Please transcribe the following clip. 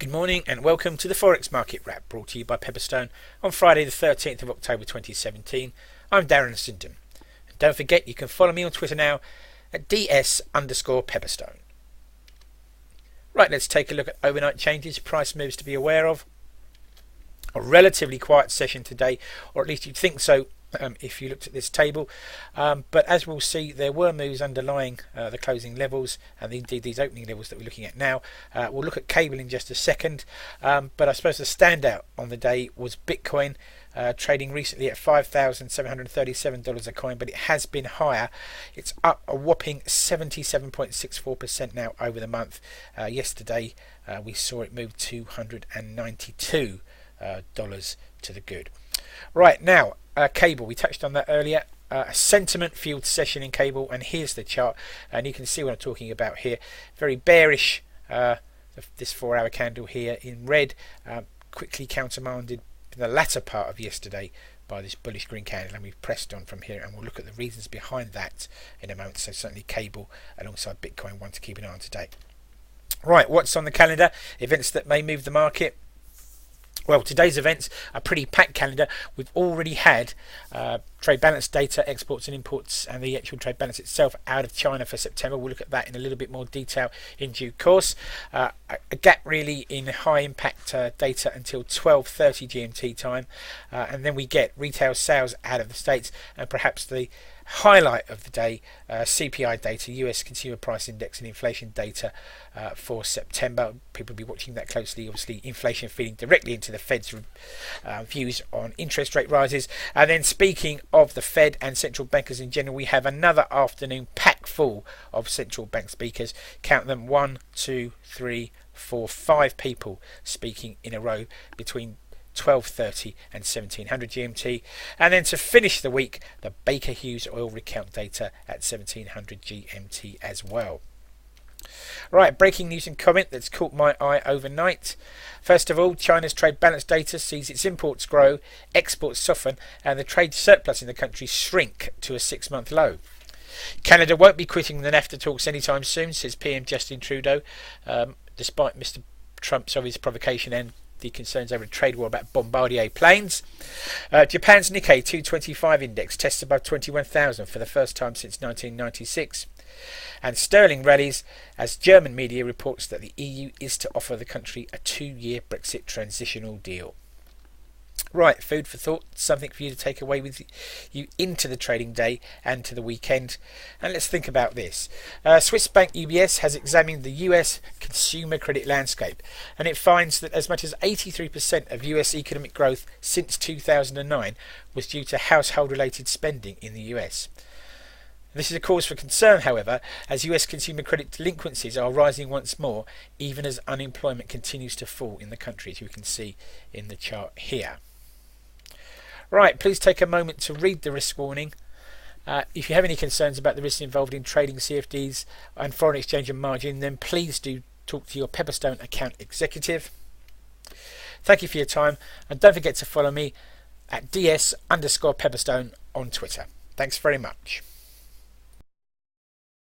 Good morning and welcome to the Forex Market Wrap, brought to you by Pepperstone on Friday the 13th of October 2017. I'm Darren Sinden. And don't forget you can follow me on Twitter now at ds_Pepperstone. Right, let's take a look at overnight changes, price moves to be aware of. A relatively quiet session today, or at least you'd think so if you looked at this table, but as we'll see, there were moves underlying the closing levels and indeed these opening levels that we're looking at now. We'll look at cable in just a second, but I suppose the standout on the day was Bitcoin, trading recently at $5,737 a coin, but it has been higher. It's up a whopping 77.64% now over the month. Yesterday we saw it move $292 to the good. Right, now cable, we touched on that earlier. A sentiment fueled session in cable, and here's the chart, and you can see what I'm talking about here. Very bearish, this 4-hour candle here in red, quickly countermanded in the latter part of yesterday by this bullish green candle, and we've pressed on from here, and we'll look at the reasons behind that in a moment. So certainly cable alongside Bitcoin, one to keep an eye on today. Right, what's on the calendar? Events that may move the market. Well, today's events are pretty packed calendar. We've already had trade balance data, exports and imports, and the actual trade balance itself out of China for September. We'll look at that in a little bit more detail in due course. A gap really in high impact data until 12:30 GMT time, and then we get retail sales out of the States, and perhaps the highlight of the day, CPI data, US Consumer Price Index and inflation data for September. People will be watching that closely. Obviously, inflation feeding directly into the Fed's views on interest rate rises. And then speaking of the Fed and central bankers in general, we have another afternoon packed full of central bank speakers. Count them: 1, 2, 3, 4, 5 people speaking in a row between 12:30 and 1700 GMT, and then to finish the week, the Baker Hughes oil recount data at 1700 GMT as well. Right, breaking news and comment that's caught my eye overnight. First of all, China's trade balance data sees its imports grow, exports soften, and the trade surplus in the country shrink to a 6-month low. Canada won't be quitting the NAFTA talks anytime soon, says PM Justin Trudeau, despite Mr. Trump's obvious provocation and the concerns over a trade war about Bombardier planes. Japan's Nikkei 225 index tests above 21,000 for the first time since 1996. And sterling rallies as German media reports that the EU is to offer the country a 2-year Brexit transitional deal. Right, food for thought, something for you to take away with you into the trading day and to the weekend. And let's think about this. Swiss bank UBS has examined the US consumer credit landscape, and it finds that as much as 83% of US economic growth since 2009 was due to household-related spending in the US. This is a cause for concern, however, as US consumer credit delinquencies are rising once more, even as unemployment continues to fall in the country, as you can see in the chart here. Right, please take a moment to read the risk warning. If you have any concerns about the risks involved in trading CFDs and foreign exchange and margin, then please do talk to your Pepperstone account executive. Thank you for your time, and don't forget to follow me at ds_Pepperstone on Twitter. Thanks very much.